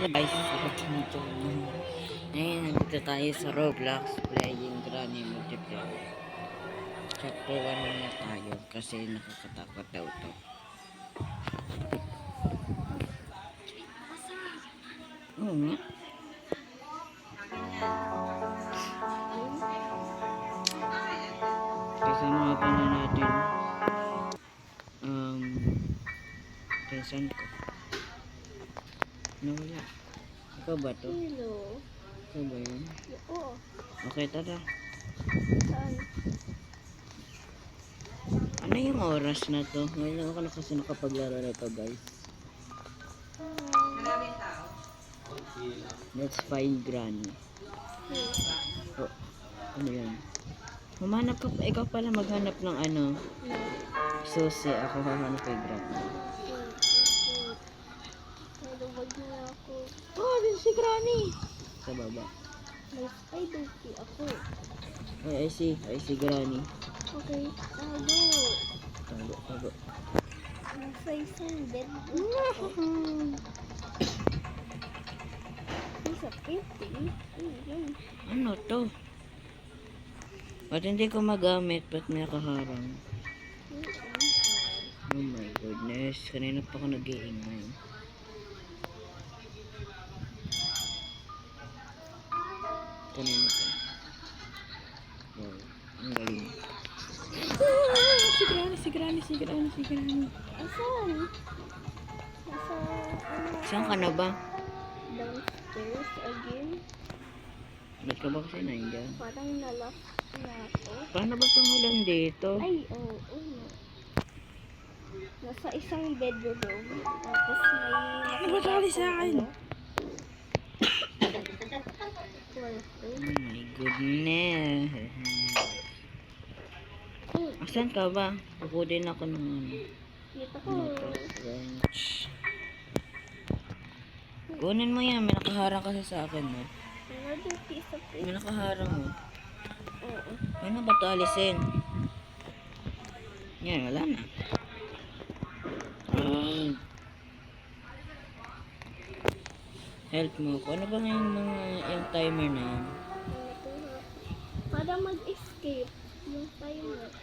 guys, ngayon nandito tayo sa Roblox playing Granny Multiplayer. Chapter 1 muna tayo kasi nakakatakot daw to. Oo nga. Kasama pa na natin pinsan ko. Nawala. Ikaw ba to? Hello. Ikaw ba yun? Oo. Okay, tara. Saan? Ano yung oras na to? Ngayon ako na kasi nakapaglaro na to, guys. Let's find Granny. Oh, ano yan? Humanap ka pa. Ikaw pala maghanap ng ano. Susi. Ako hahanap kay Granny. Naluwag na ako. Oh, din si Granny. Sa baba. May spider key ako. Ay, I see Granny. Okay. Tago. Nasa isang bed. Isa pretty. Ano to? Ba't hindi ko magamit? Ba't may nakaharang? Oh my goodness. Kanina pa ako nag-iingay. Kanina pa. Wow. Ang galing. Si Granny. Asan? Nasa Saan ka na ba? downstairs again. Ba't ka ba kasi nandiyan? Parang nalock na ako. Paano ba tumalon dito? Ay, oo. Nasa isang bedroom. Tapos may... Ano ba tali sa akin? Oh my goodness. Asan ka ba? Kukunin ako ng ano. Dito ko. French. Kunin mo yan. May nakaharang kasi sa akin, no? Another piece of it. May nakaharang, mo. Oo. Ano ba ito alisin? Yan, wala na. Help mo ko. Ano ba ngayon yung timer na yan? Para mag-escape yung timer.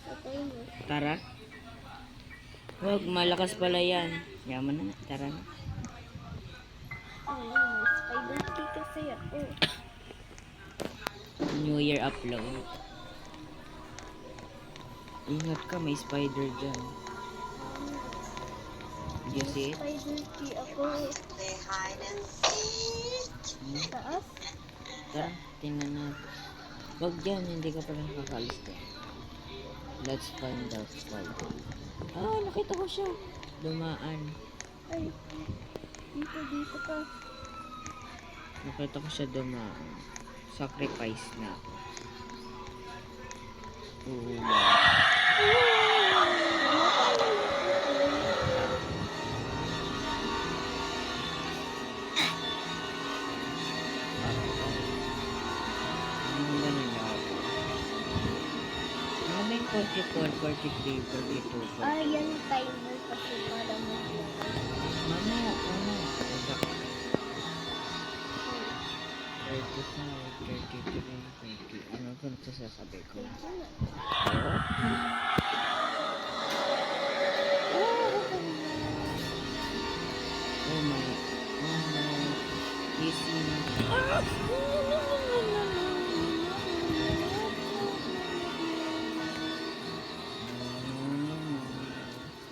Sa timer. Tara. Huwag, malakas pala yan. Yaman na. Tara na. May spider key kasi ako. New Year upload. Ingat ka, may spider dyan. Did you see it? Spider key ako. Taas? Tara, tingnan natin. Huwag dyan, hindi ka pala nakakalis dyan. Let's find out spider. Ah, nakita ko siya. Dumaan. Ay. Dito ka. Nakita ko siya dumaan. Sacrifice na ako. Ano ba yung 44, 43, 42? Ah, yan yung timer kasi para mag-laro. Ano? 35, 33, 30. Ano ba nagsasabi ko? Oh my. Easy na.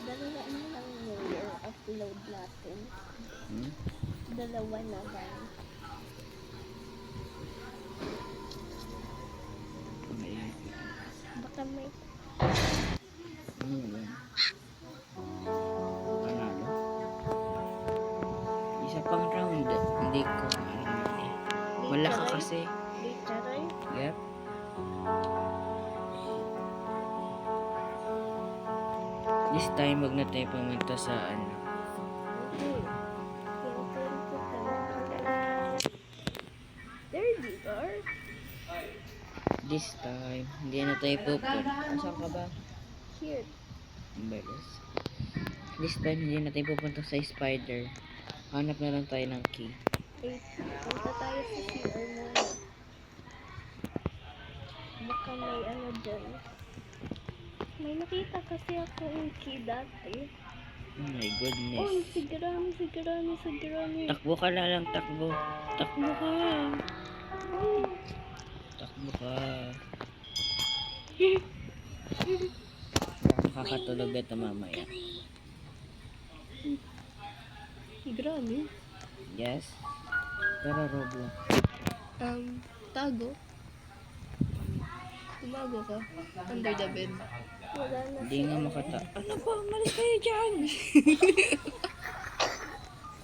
Dalawa na lang yung upload natin. Dalawa na lang. Baka may... Ano yan? Panalo? Isa pang round. Hindi ko alam eh. Wala ka kasi. Literal? Yep. This time, wag na tayo pumunta sa ano. There you are. This time, hindi na tayo pupunta. Saan ka ba? Here. Beres. This time, hindi na tayo pupunta sa spider. Hanap na lang tayo ng key. Eh, punta tayo sa CR muna. Baka may ano dyan. May nakita kasi ako yung key dati. Oh my Oh, goodness. si Granny. Takbo ka na lang, takbo. Takbo ka. Takbo ka. Makakatulog na ito mamaya. Si Granny? Yes? Pero Roblox. Tago. Tumago ka. Under the bed. Wala na. Hindi nga makata... Ano ba? Malis kayo dyan!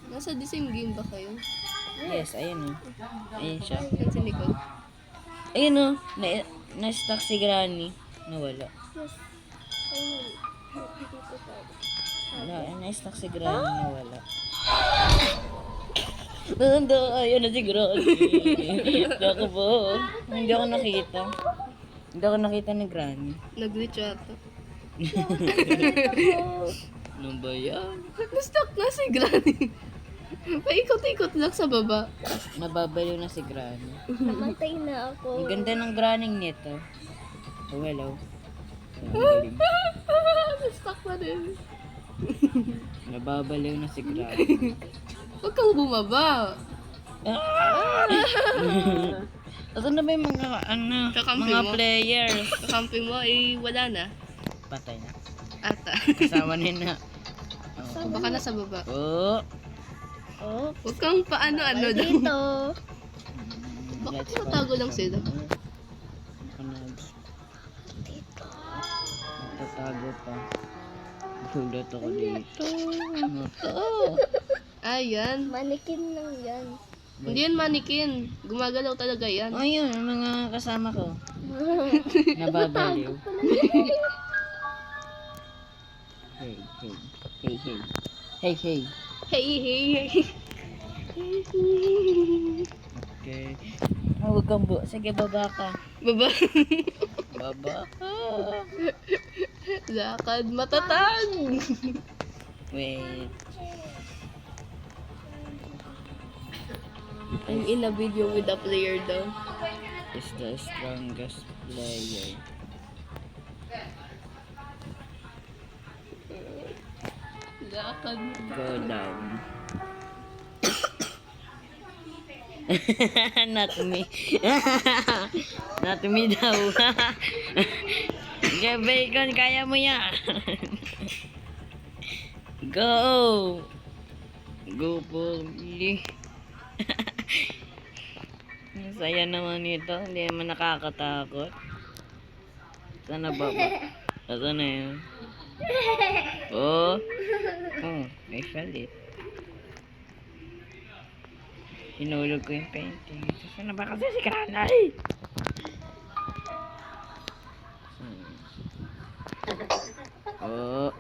Nasa the same game ba kayo? Yes, ayun o. Ayun siya. Yan si Nicole. Ayun o. Na-stuck si Granny. Nawala. Yes. Ayun. Dito tayo. Na-stuck si Granny. Nawala. Nanda, ayun na si Granny. Ako po. Hindi ako nakita. Hindi ako nakita ni Granny. Nag-glitch ata. Ano ba yan? Na-stuck na si Granny. Paikot-ikot lang sa baba. Nababaliw na si Granny. Namatay na ako. Ang ganda ng Granny nito. Oh, hello. Na-stuck na rin. Nababaliw na si Granny. Huwag kang bumaba. Ito na ba yung mga, Kakampi mga mo? players? Kakampi mo ay wala na. Patay na. Ata. Kasama nila. O baka nasa baba. Oh. Oh, huwag kang paano-ano daw. Dito. Bakit tinatago lang sila? Tatago pa. Gulat ako dito. Ano to? Ayan. Manikin lang yan. Hindi yan manikin. Gumagalaw talaga yan. Ayun, ang mga kasama ko. Nababaliw. Hey, hey. Hey, hey. Hey, hey. Hey. Okay. Huwag kang sige, baba ka. Baba. Baba ka. Lakad matatag. Wait. I'm in a video with a player daw. Is the strongest player. Lakad. Go down. Not me. Not me daw. Jeff Bacon, kaya mo yan. Go. Go, Polly. Ang saya naman ito. Hindi naman nakakatakot. Sana baba. Ito na yun. Oh. Oh, I felt it. Hinulog ko yung painting. Sana ba kasi si Kanay? Oh.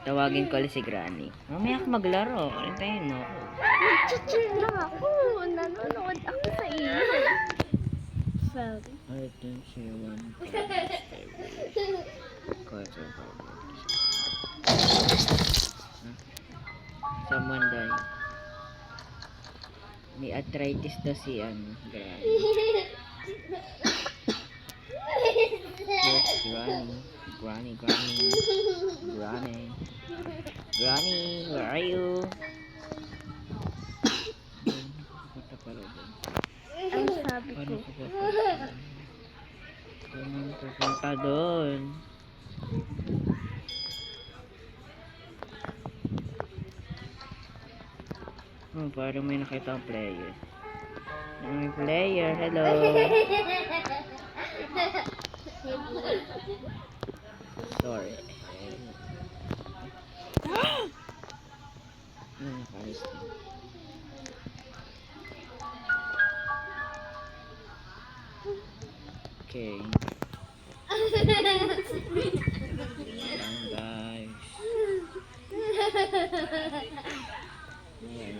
Tawagin ko ulit si Granny. Mamaya ako maglaro. Antayin mo ako. Nag-chat lang ako. Nanonood ako sa iyo. Sorry. I don't see one. Someone died. May arthritis daw si Granny. Yes, Granny. Granny, where are you? Punta pala doon. Ang sabi Paano ko. ko pupunta? Paano pupunta doon? Oh, parang may nakita ang player. May player, hello. Sorry. Nakalis na. Okay. Ayan, guys. Ayan,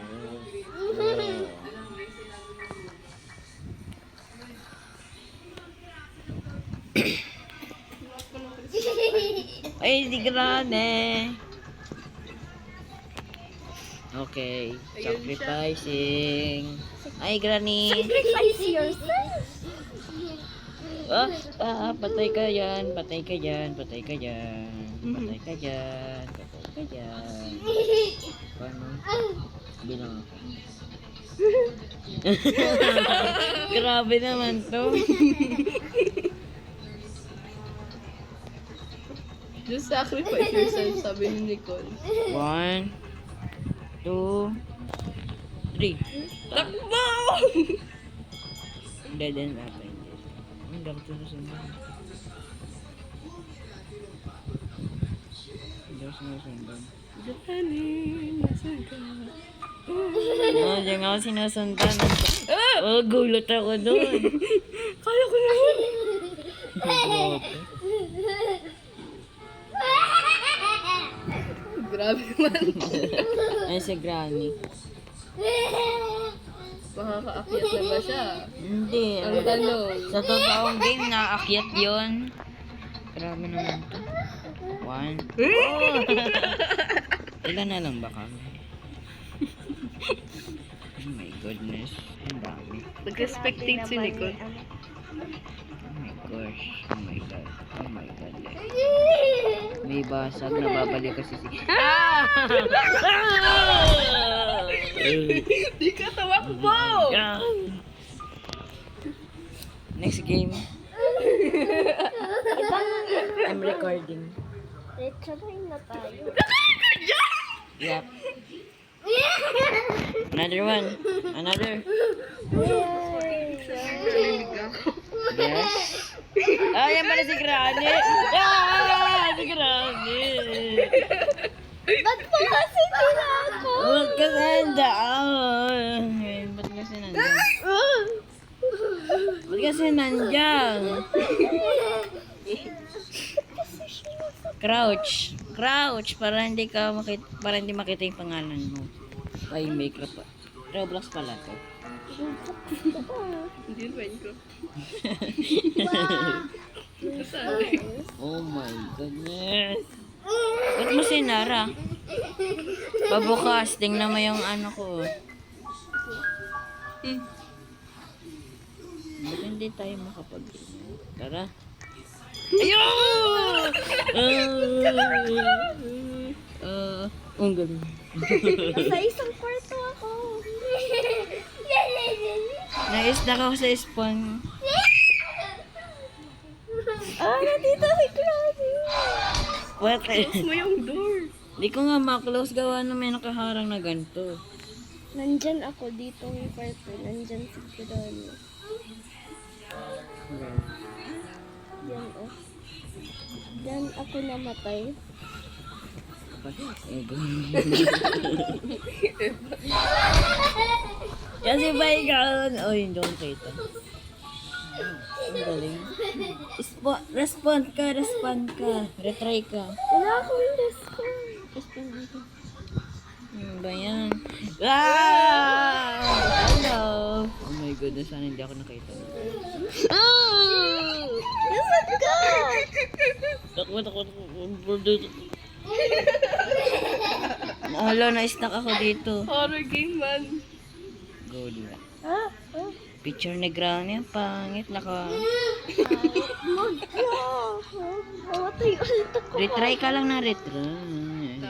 Ay, di Granny. Okay. Sacrificing. Ay, Granny. Sacrifice yourself. Patay ka yan. Patay ka yan. Patay ka yan. Patay ka yan. Patay ka yan. Paano? Bilang ako. Grabe naman to. Just sacrifice yourself, sabi ni Nicole. 1, 2, 3. Takbo! Dead end ata hindi. Ang dapat ito susunod. Hindi ako sinusundan. Diyan ako sinusundan. Oh, gulot ako doon. Kaya ko naman. Grabe man. Ay, si Granny. Makakaakyat na ba siya? Hindi. Ang tanong. Sa totoong game, naakyat yun. Grabe naman to. 1. Ilan na lang ba kami? Oh my goodness. Ang dami. Nag-respectate si Nicole. Oh my gosh. Oh my god. Oh my god. May basag na babalik kasi si... Di ka tamakbo! Next game. I'm recording. Try na tayo. Yep. Another one. Another. Yes. Yan pala si Granny. Si Granny. Ba't po kasi sila ako? Ba't ka nandyan? Ba't kasi nandyan? Ba't kasi nandyan? Crouch. Crouch para hindi ka makita, para hindi makita yung pangalan mo. Ay, makeup pa. Roblox pala to. Hindi yun Minecraft. Oh my goodness. Ba't mo sinara? Pabukas, tingnan mo yung ano ko. Ba't hindi tayo makapag Tara. Ayun! Ang galing. Sa isang kwarto ako. Na-stuck ako sa spawn. Nandito si Granny. What? Close mo yung door. Di ko nga ma-close gawa na may nakaharang na ganito. Nandyan ako dito yung kwarto. Nandyan si Granny. Yan oh. Diyan ako namatay. Kasi baygon. Oh, hindi ko kita. Ang galing. Respond ka. Retry ka. Wala akong respond. Respond dito. Ano ba yan? Hello! Oh my goodness, sana hindi ako nakita. Nasaan ka? Takbo. Hala, na-stuck ako dito. Horror game man. Go, diba? Ah? Picture ni Granny, ang pangit. Mamatay ulit ako. Retry ka lang na retry.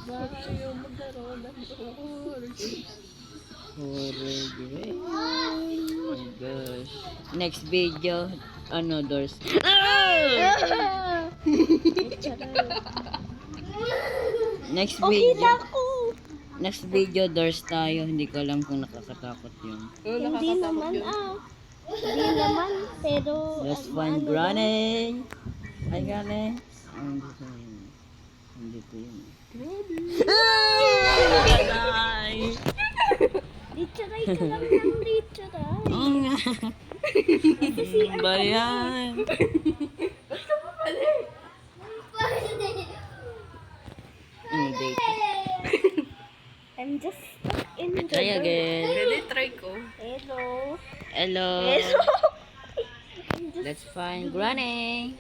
Bakit kayo maglaro ng horror game? Horror game. Oh my gosh. Next video, doors. Next Okay video. na ako. Next video, doors tayo. Hindi ko alam kung nakakatakot yun. Hindi naman Hindi naman, pero... Just one Granny. Hi, Granny. Hindi ko yun. Granny. Literay ka lang ng literay. Oo nga. Ba yan? Hindi. I'm just stuck in the Try again. Pwede try ko. Hello. Hello. Hello. I'm just... Let's find Granny.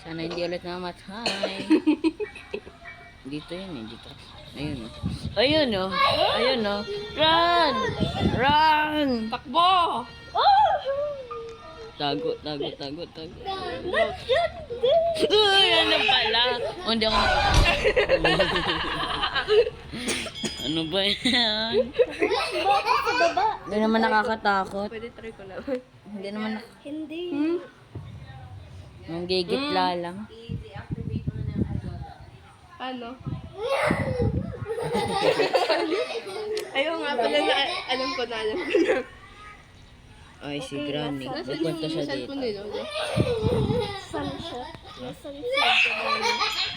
Sana hindi ulit namatay. Hindi Dito yun eh, dito. Ayun oh. Ayun oh. Ayun oh. Run! Run! Takbo! Oh! Tago, tago, tago, tago. Nandiyan din! Uy, ano pala? Oh, hindi ako Ano ba yan? Bakit sa baba? Hindi naman nakakatakot. Pwede try ko lang. Hindi naman Hindi. nanggigitla lang. Ano? Ayaw nga pala na alam ko na. Ay, si Granny. Nasaan Pupunta siya yung cellphone dito. ni Lola? Saan siya? Nasaan si Granny?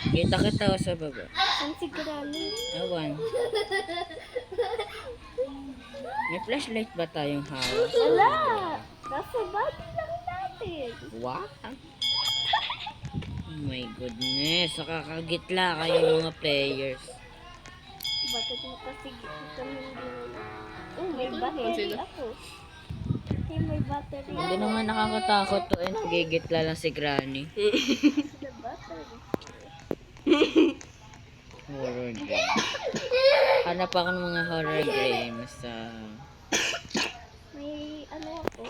Kita-kita ako sa baba. Saan si Granny? Awan. May flashlight ba tayong hawak? Wala! Nasa body lang natin. What? Oh my goodness. Nakakagitla kayo mga players. Bakit mo kasi kami hindi? Oh, may battery ako. Hey, may battery. Hindi naman nakakatakot to. Eh, nagigitla lang si Granny. The battery. Horror game. Hanap ako ng mga horror games May ano ako?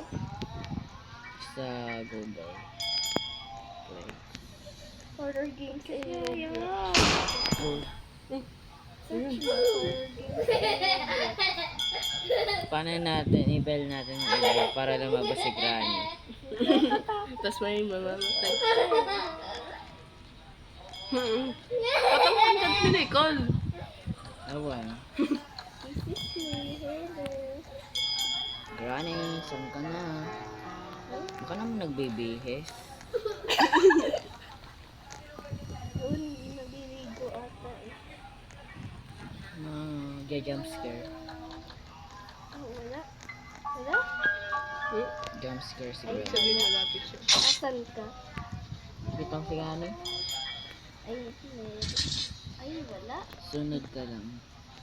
sa Google. Play. Horror games sa iyo. Oh. Search mo horror games. Paano natin, i-bell natin yung iba para lumabas si Granny. Tapos may mamamatay. Patang hanggang ni Nicole. Awan. This is me. Hello. Granny, saan ka na? Baka naman nagbibihis. Oh, naliligo ata eh. Jumpscare. Oh, wala. Wala? Jumpscare si Ay, Granny. sabihin malapit siya. Asan ka? Bitang si Granny. Ay, meron. Ay, wala. Sunod ka lang.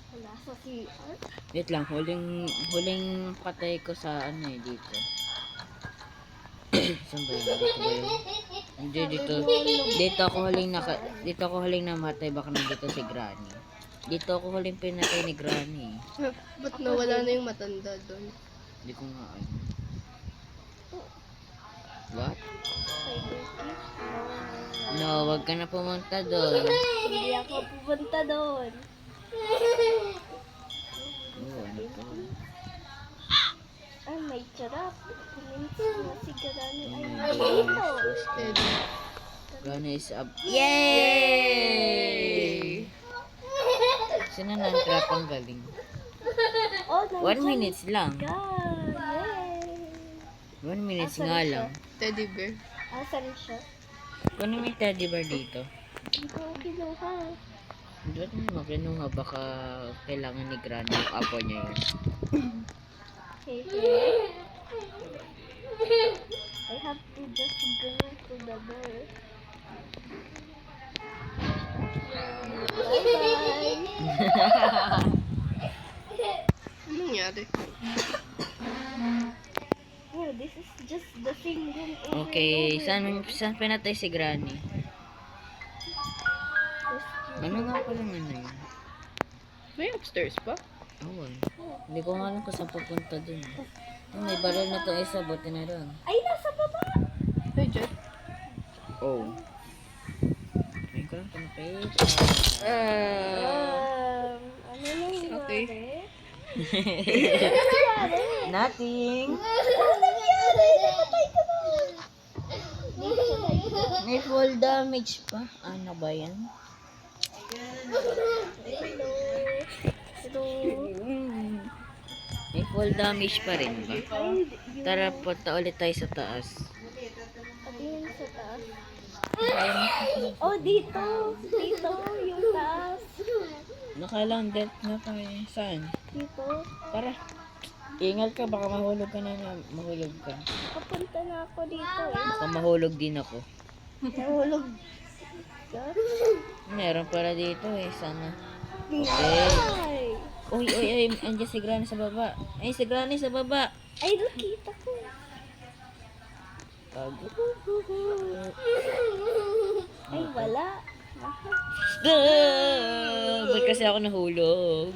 Wala sa CR. Wait lang, huling patay ko sa ano eh, dito. Saan ba yun? Dito ba yun? Hindi, dito ako huling namatay, baka nandito si Granny. Dito ako huling pinatay ni Granny. Ba't nawala na yung matanda doon? Hindi ko nga alam. What? Spider Kick. No, wag ka na pumunta doon. Hindi ako pupunta doon. Oh, ano to? Ay, may charap. Kuminsin na si Garani. Ay, Oh my dito. Steady. Granny is up. Yay! Sino na ang trap ang galing? Oh, 1 minutes lang. God. Yay. 1 minutes nga lang. Teddy bear. Asan siya? Kunin mo yung teddy bear dito. Hindi ko kinuha. Hindi ko naman kinuha. Baka kailangan ni Granny yung apo niya yun. Hey, I have to just go to the door. Bye-bye. Anong nangyari? Oh, this is just the same room over Okay, and over. saan pinatay si Granny? Ano nga pala ano yun? May upstairs pa? Awan. Hindi ko nga alam kung saan pupunta dun. Oh, may baril na to isa, buti na rin. Ay, nasa baba! Hey, Jet. Oh. May ko lang pinakita. Ano nangyari? Okay. Ano nangyari? Nothing. Ano nangyari? Namatay ka na! May full damage pa. Ano ba yan? Hello. Hello. May full damage pa rin ba? Ay, Tara, punta ulit tayo sa taas. patingin sa taas. Kaya Oh, dito. Dito, yung taas. nakalang death na tayo. Saan? Dito. Tara. Ingat ka, baka mahulog ka na. Mahulog ka. Papunta na ako dito eh. Baka mahulog din ako. Nahulog ka? Meron pala dito eh. Sana. Dito. Okay. Ay. Uy, uy, uy. Andiyan si Granny sa baba. Ay, si Granny sa baba. Ay, nakita ko. Tago. Ay, wala. Ba't kasi ako nahulog?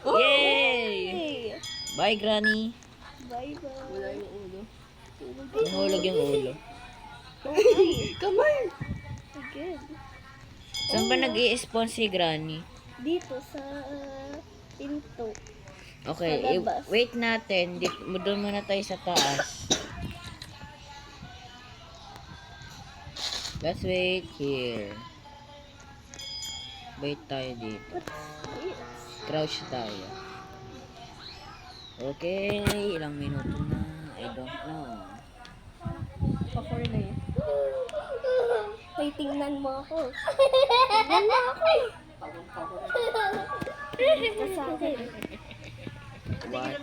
Yay! Hey! Bye, Granny. Bye-bye. Wala yung ulo. Nahulog yung ulo. Kamay! Again. Saan ba nag-i-spawn si Granny? Dito sa pinto. Okay, Sa labas. wait natin. Doon muna tayo sa taas. Let's wait here. Wait tayo dito. Crouch tayo. Okay, ilang minuto na. I don't know. Pa-4 na yun. Hoy, tingnan mo ako. Tingnan mo ako. Ito sa akin. What?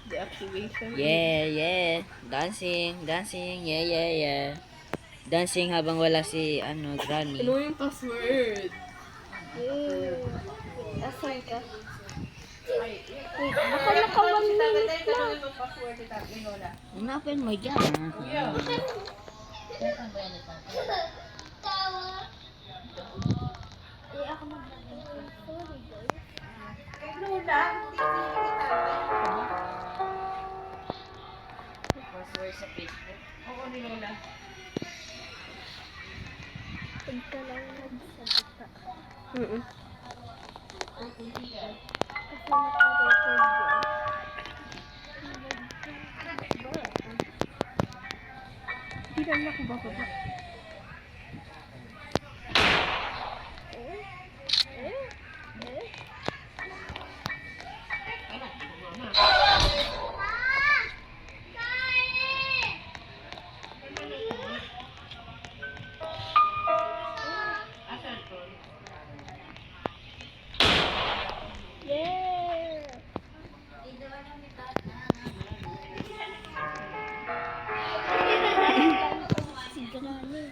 Deactivation. Yeah. Dancing. Yeah. Dancing habang wala si, Granny. Ano yung password? Asan ka? Wait, baka naka 1 minute lang. Hanapin mo dyan. Ako maglagay. Sorry, guys. Password sa Facebook. Oo, ni Lola. Huwag ka lang nagsalita. Kasi naka-record yun. Hindi naman ako baka. Yeah! Si Granny.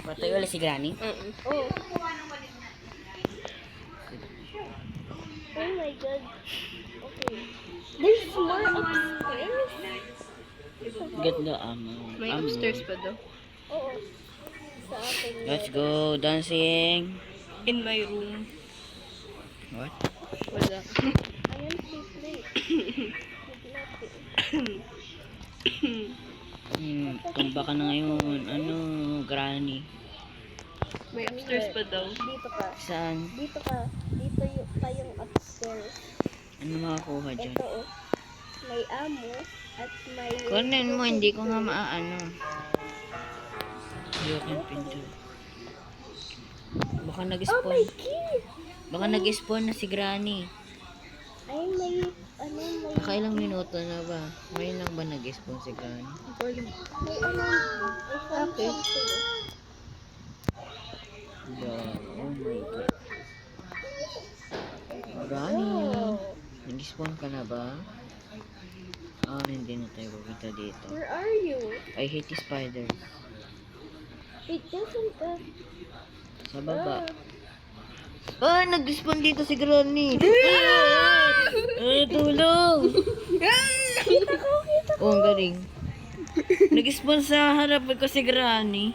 Patay ulit si Granny. Oh. Oh my god. Okay. There's more upstairs? Ganda, May upstairs pa daw. Oo. Sa akin. Let's go dancing. In my room. What? Wala. Ayan si plate. Naglapi. Tumba ka na ngayon. Granny? May upstairs pa daw. Dito ka. Saan? Dito ka. Dito pa yung upstairs. Ano makakuha dyan? Ito oh. May amo at may... Kunin mo, hindi ko nga maano. Ayoko yung pinto. Baka Oh nag-spawn. my key! Baka nag-spawn na si Granny. Ay, may... may... Nakailang minuto na ba? Ngayon lang ba nag-spawn si Granny? May I found Okay. something. Oh my God. Granny, Oh. nag-spawn ka na ba? Hindi na tayo pupunta dito. Where are you? I hate the spider. Wait, nasan ka? Sa baba. Nag-spawn dito si Granny. Tulong! Kita ko. Oh, ang galing. Nag-spawn sa harapan ko si Granny.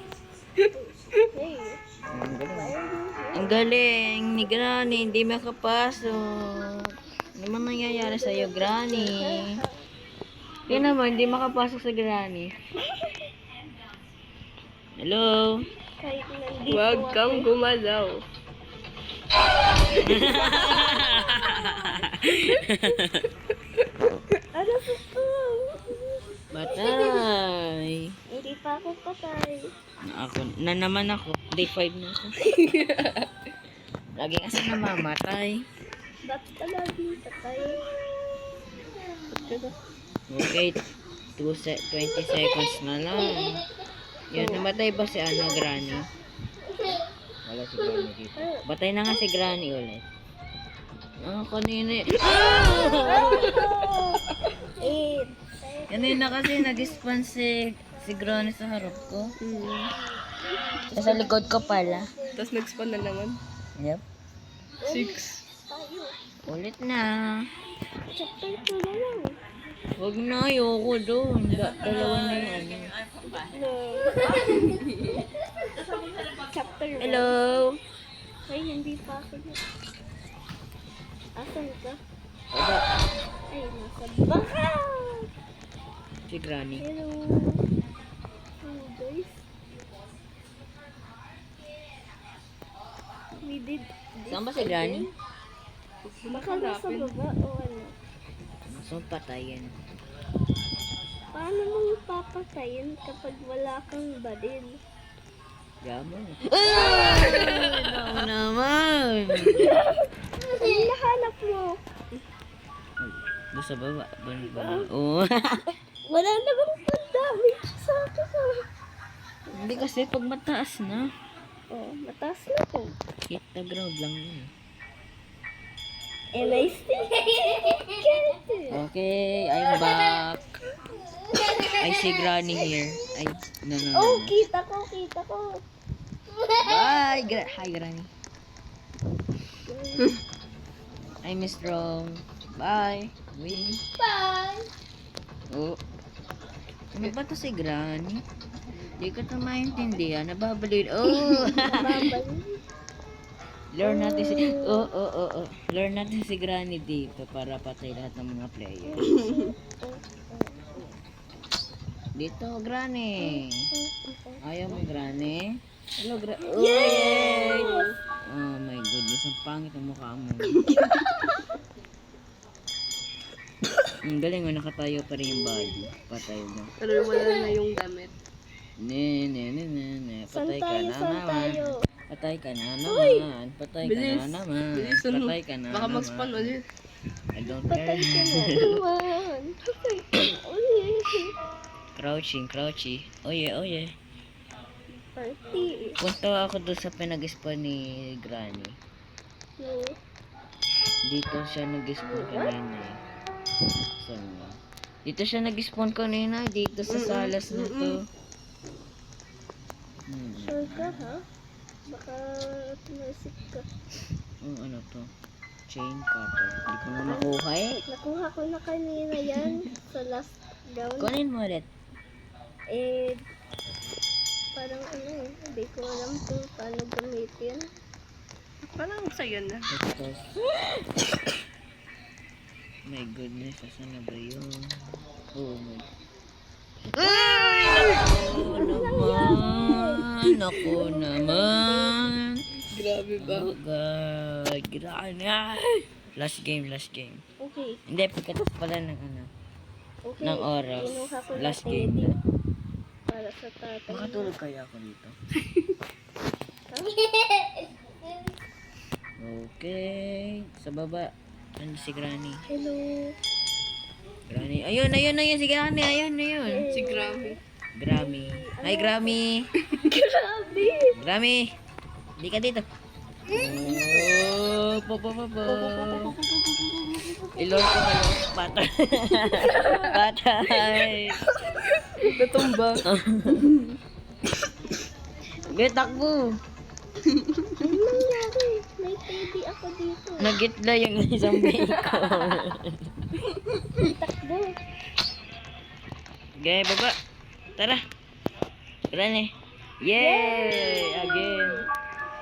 Hey, Ang galing. why are you here? Ang galing ni Granny, hindi makapasok. Ano man nangyayari sa'yo, Granny? Yan naman, hindi makapasok sa Granny. Hello? Kahit nandito Huwag kang gumalaw. Ano sa to? Batay. Hindi pa ako patay. Na naman ako. Day 5 na ako. Lagi kasi namamatay. Ba't ka laging patay? Okay, 20 seconds na lang. Yan, namatay ba si Granny? Wala si Granny dito. Batay na nga si Granny ulit. Kanina. Eight. Kanina kasi nag-spawn si Granny sa harap ko. Sa likod ko pala. Tapos nag-spawn na naman. Yep. 6. Tayo. Ulit na. Chapter 2 na lang. Huwag na, ayoko doon. Dalawa na yung ano. No. Chapter 1. Hello! Ay, hindi pa ako. Asan ka? Baba. Ay, nasa baka! Si Granny. Hello. Hello, guys. We did this Saan ba si Granny? Baka nasa baba o ano? So, patayin. Paano mo papatayin kapag wala kang baril? Yaman. Ay! No naman! Ano nahanap mo? Doon sa baba. Oo. Wala na bang damage sa akin? Hindi kasi pag mataas na. Oh, mataas na po. Hit the ground lang yun. And I still get it. Okay, I'm back. I see Granny here. Ay, no. Oh, kita ko. Bye! Hi, Granny. I miss Rome. Bye. Wait. Bye. Oh. Ano ba to si Granny? Hindi ko ito maintindihan. Nababalid. Oh! Babalik. Learn natin si... Oh. Learn natin si Granny dito para patay lahat ng mga players. Dito, Granny. Ayaw mo, Granny? Hello, Granny. Yes! Oh my goodness, ang pangit ang mukha mo. Ang galing mo, nakatayo pa rin yung body. Patay mo. Pero wala na yung gamit. Ne. Saan Patay ka tayo? na Saan naman. tayo? Patay ka na naman. Patay ka Bilis. na naman. Bilis, ano? Patay ka na Baka naman. mag-spawn ulit. I don't Patay care. ka na naman. Patay ka na ulit. Crouching. Oye. Party. Punta ako doon sa pinag-spawn ni Granny. No. Dito siya nag-spawn kanina eh. Saan ba? Dito siya nag-spawn kanina. Dito sa salas na to. Sure ka, ha? Baka tumasik ka. Ano to? Chain cutter. Hindi ko na makuha eh. Nakuha ko na kanina yan sa last round. Kunin mo ulit. Eh, parang ano, hindi ko alam kung paano gamitin. Parang sa'yo na. Ito. My goodness, asan na ba yun? Oh my. Ako naman. Grabe ba? Oh God. Grabe. Last game. Okay, Hindi, pagkatapos pala ng ano. okay. Ng oras. Kinuha ko na Last teddy game na. para sa tatay. Makatulog kaya ako dito. Okay. Sa baba. Ano si Granny? Hello. Granny. Ayun si Granny. Ayun. Si Grammy. Grammy. Hi, Grammy. Grabe! Grammy. Di ka dito. Oh, po. Ilor ko kayo. Patay. Patay. Natumba. Takbo. Ano nangyari? May teddy ako dito. Nagitla yung isang biko. Takbo. Okay, baba. Tara. Granny. Yay! Again.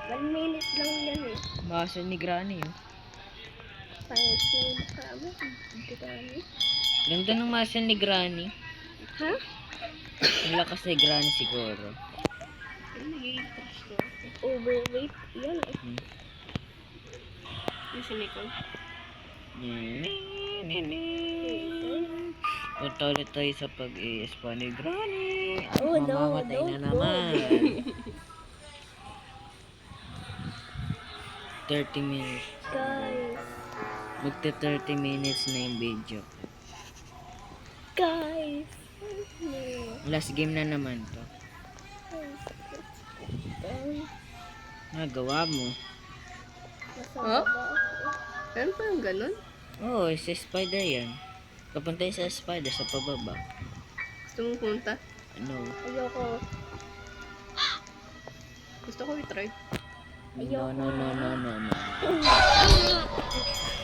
1 minute lang yan eh. Muscle ni Granny. Oh. Pangit lang mukha mo. Grabe. Ganda ng muscle ni Granny. Ha? Ang lakas ni Granny siguro. Overweight yan eh. Yung si Nicole. Punta ulit tayo sa pag-i-spawn ni Granny. At Oh, no, mamamatay na don't naman. 30 minutes. Guys. Magta 30 minutes na yung video. Guys. No. Last game na naman to. Nagawa mo. Nasa Huh? baba ako. Ano pa yung ganun? Oo, si Spider yan. Papunta yun sa Spider sa pababa. Gusto mong punta? No. Ayoko. Gusto ko i-try. No.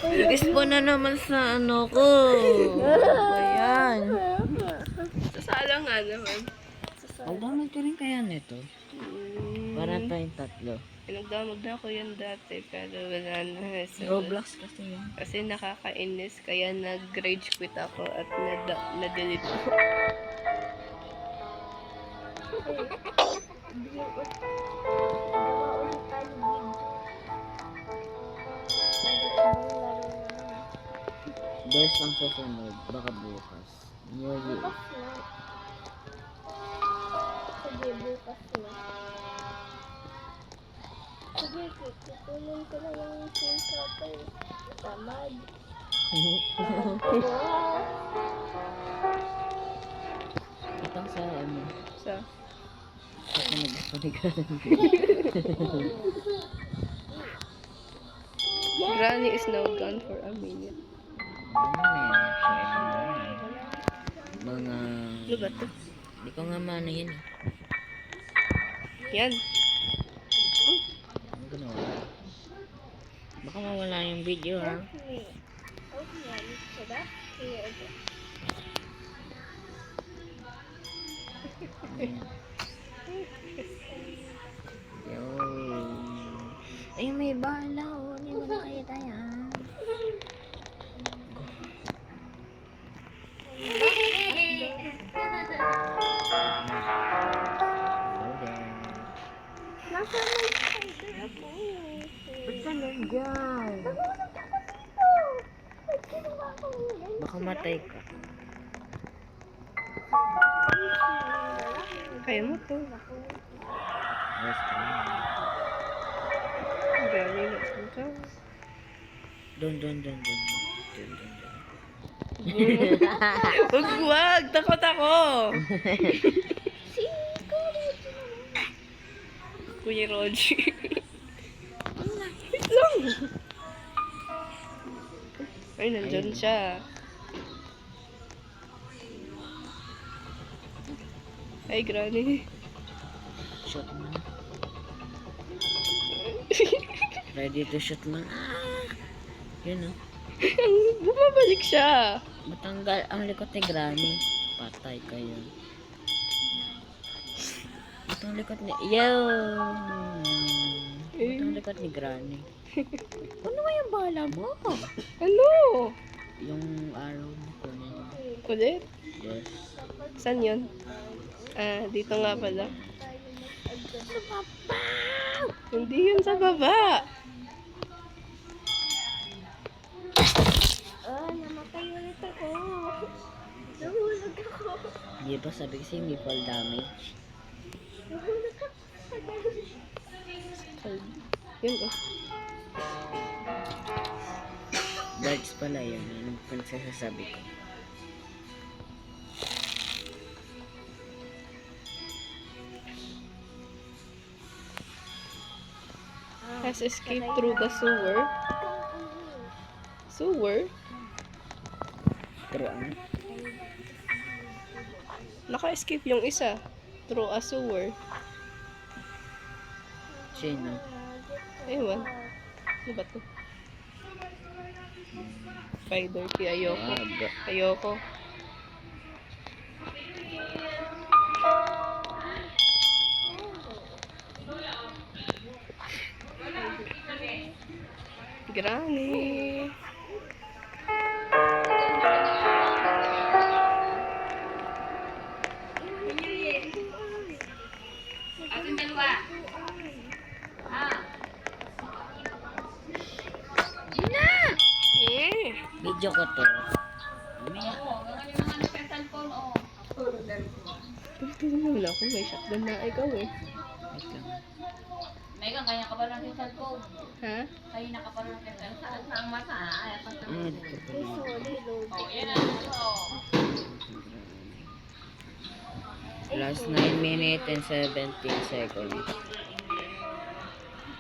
Nag-spawn na naman sa ano ko. Ano ba yan? Sasala nga naman. Mag-download ka rin kaya nito. Para tayong tatlo. Pinag-download na ako yan dati, pero wala na. So, Roblox kasi yan. kasi nakakainis, kaya nag-rage quit ako at na-delete ko. Gawa ulit tayo video. There's ang susunod. Baka bukas. New Year. Bukas na. Sige, bukas na. Sige, kukunin ko na yung SIM card. Tamad. Itang sa ano. So, Kasi nag-spanigalan. Granny is now gone for a minute. Mga... Ano ba to? Hindi ko nga mano yan eh. Yan. Ano ginawa? Baka mawala yung video ha. Yo. Ay, may bala oh. Hindi mo nakita yan. Nasa may spider ako. Ba't ka nandyan? Ba't ginawa ko yun? Baka matay ka. Kaya mo to. Yes, Granny na ka. Don. Wag! Takot ako! Kuya Roger. Wait lang! Ay, nandyan siya. Ay, Granny. Shoot man. Ready to shoot man. Ah! Yun oh. Bumabalik siya. Matanggal ang likod ni Granny. Patay kayo. Ito ang likod ni... Yo! Ito ang likod ni Granny. Ano ba yung bala mo? Ano? Yung araw mo kunin. Kulit? Yes. Saan yun? Ah, dito nga pala. Hindi yun sa baba. Namatay ulit ako. Nahulog ako. Di ba sabi kasi may fall damage? Nahulog ako. Yun oh. Darts pala yun. Yung pinagsasabi ko. Has escaped through the sewer. Sewer? Pero ano? Naka-escape yung isa. Through a sewer. Sino? Ewan. Ano ba to? Spider key. Ayoko. Ayoko. Granny. Video ko to. Wala ko. May shotgun na ikaw eh. Wait lang. Megan, kaya ka ba lang yung cellphone? Ha? Kaya na ka ba lang yung cellphone? Saan ang mata? Ay, pag Ah, dito pala. Sorry, load. Oh, yan ang ano. Last 9 minutes and 17 seconds.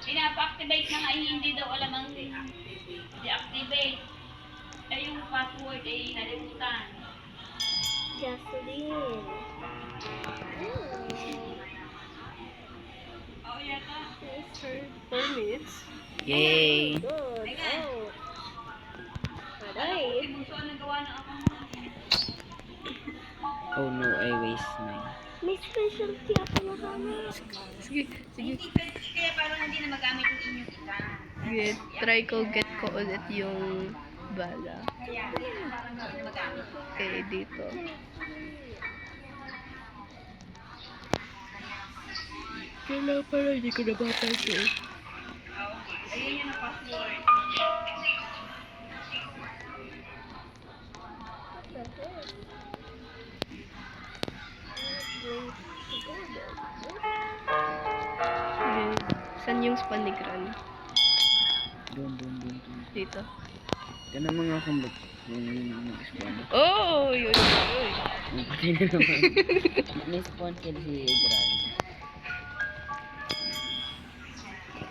Pinapa-activate na nga, hindi daw alam ang deactivate. Ay, yung password ay nalimutan. Gasoline. Oh, yata. 4 minutes. Yay! Good. Oh. Ay, Bunso ang nagawa na ako. Oh no, I waste mine. may specialty ako na kami. Sige, sige. Kaya parang hindi na magamit yung inyong ika. Sige, try ko get ko ulit yung bala. Kaya parang hindi na magamit. Eh, dito. Kailan pala hindi ko napapansin. Ayun yung password. Sige. Saan yung span ni Gran? Doon. Dito. Yan ang mga kumbot. Yung spawn. Oh! Yun, yun. Yung patay na naman. May spawn kill si Gran.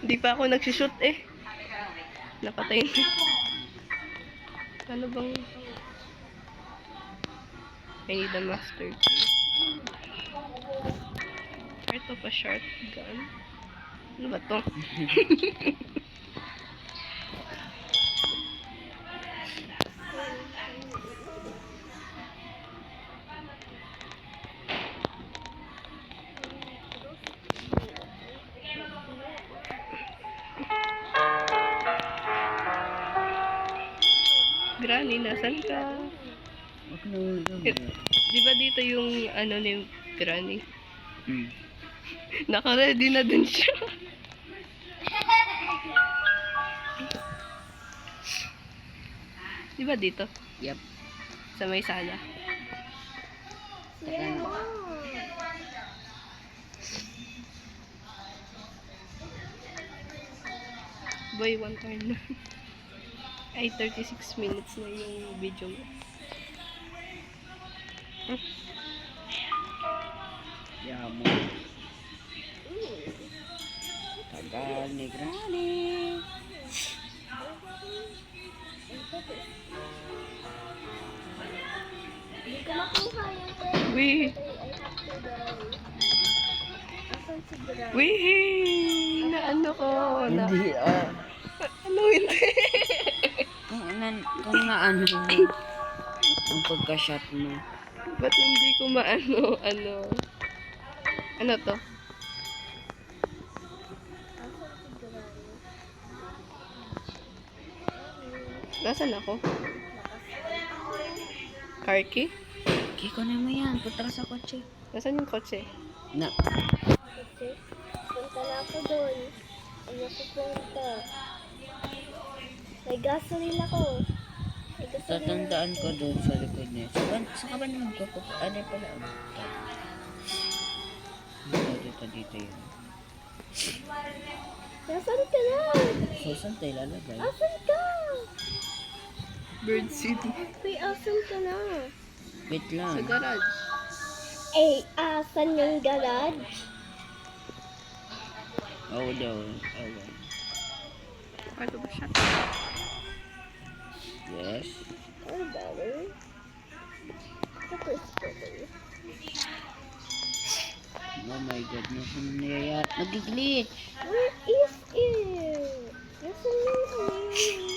Hindi pa ako nagsushoot eh. Napatay na. Ano bang... I need a master key. Part of a shotgun. Ano ba to? Granny, nasan ka? Wag na lang. Di ba dito yung ano ni Granny? Hmm. Naka-ready na din siya. Di ba dito? Yep. Sa may sala. Takan. Boy, one turn na. Ay, 36 minutes na yung video mo. Yamo. Tagal ni Granny. Hindi ko makuha yung Wee! Asan si Gran? Wee! Na ano ko? Na, Hindi ano hindi? kung na ano mo. Ang pagka-shot mo. Ba't hindi ko maano? Ano to? Nasaan ako? Car key? Kiko na mo yan. Punta ka sa kotse. Nasaan yung kotse? Na. Kasi, punta na ako doon. Ayoko punta. May gasoline ako. May gasoline. Tatandaan ko doon sa likod niya. Sa kaban naman ko. Ano pala? Dito yun. Nasaan ka na? So, saan tayo lalagay? Asan ka? Bird City. May asan ka na? Wait Sa lang. garage. Eh, asan yung garage? Oo daw. Ayan. Ano ba siya? Yes. Oh, better. Tapos ko Oh my god. Nasaan nangyayari? Nag-glitch. Where is it? Nasaan yung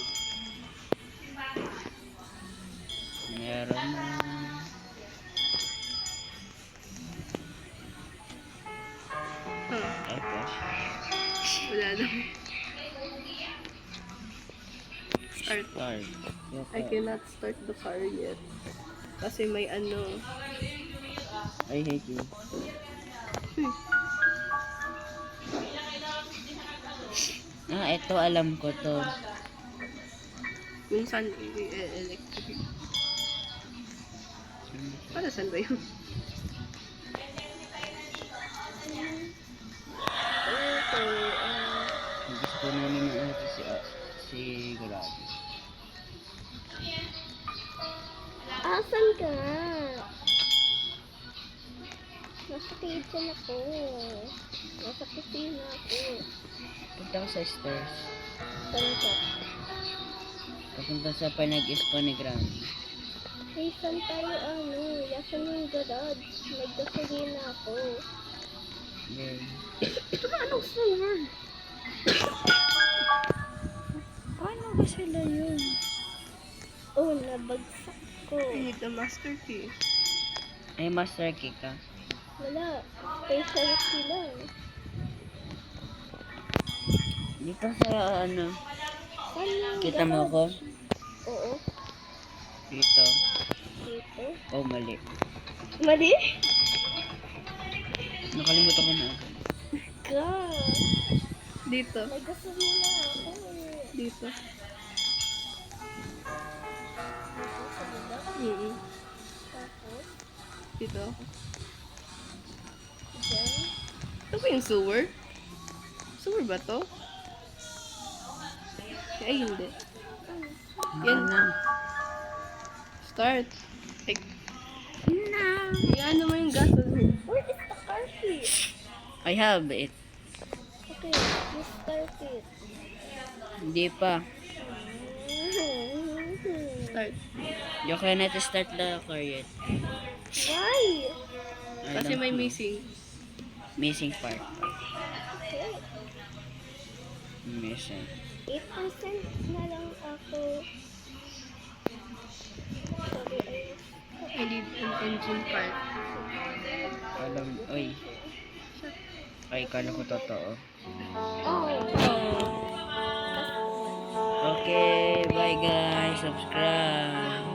Meron na. Huh. Tapos. Wala lang. Start. Start. I cannot start the car yet. Kasi may ano. I hate you. Ito alam ko to. Yung sun electric. Para saan ba yun? Gusto ko namin na si Grabe. Asan ka? Nasa kitchen ako. Nasa kusina ako. Punta ko sa stairs. Saan ka? Papunta sa pinag-ispa ni Grabe. Hey, saan tayo ano? Yasan yung garage. Nagkasalina ako. Yay. Anong summer? Paano ba sila yun? Oh, nabagsak ko. I need the master key. Ay, master key ka. Wala. Special key lang. Dito sa ano, Saan yung kita mo ako? Oo. Dito. Dito. Oh, mali. Mali? Nakalimutan ko na. God. Dito. May gasolina ako. Dito. Dito sa baba. Tapos, Dito. dyan. Ito ba yung sewer? Sewer ba to? Ay, hindi. Yan na. Start. Like, ano mo yung gasoline? Where is the car key? I have it. Okay, you start it. Hindi pa. Start. You cannot start the car yet. Why? I Kasi don't may know. missing. Part. Okay. Missing. 8% na lang ako. Sorry, I need an engine part. Alam, oy. Ay, kala ko totoo. Oh. Okay, bye guys. Subscribe.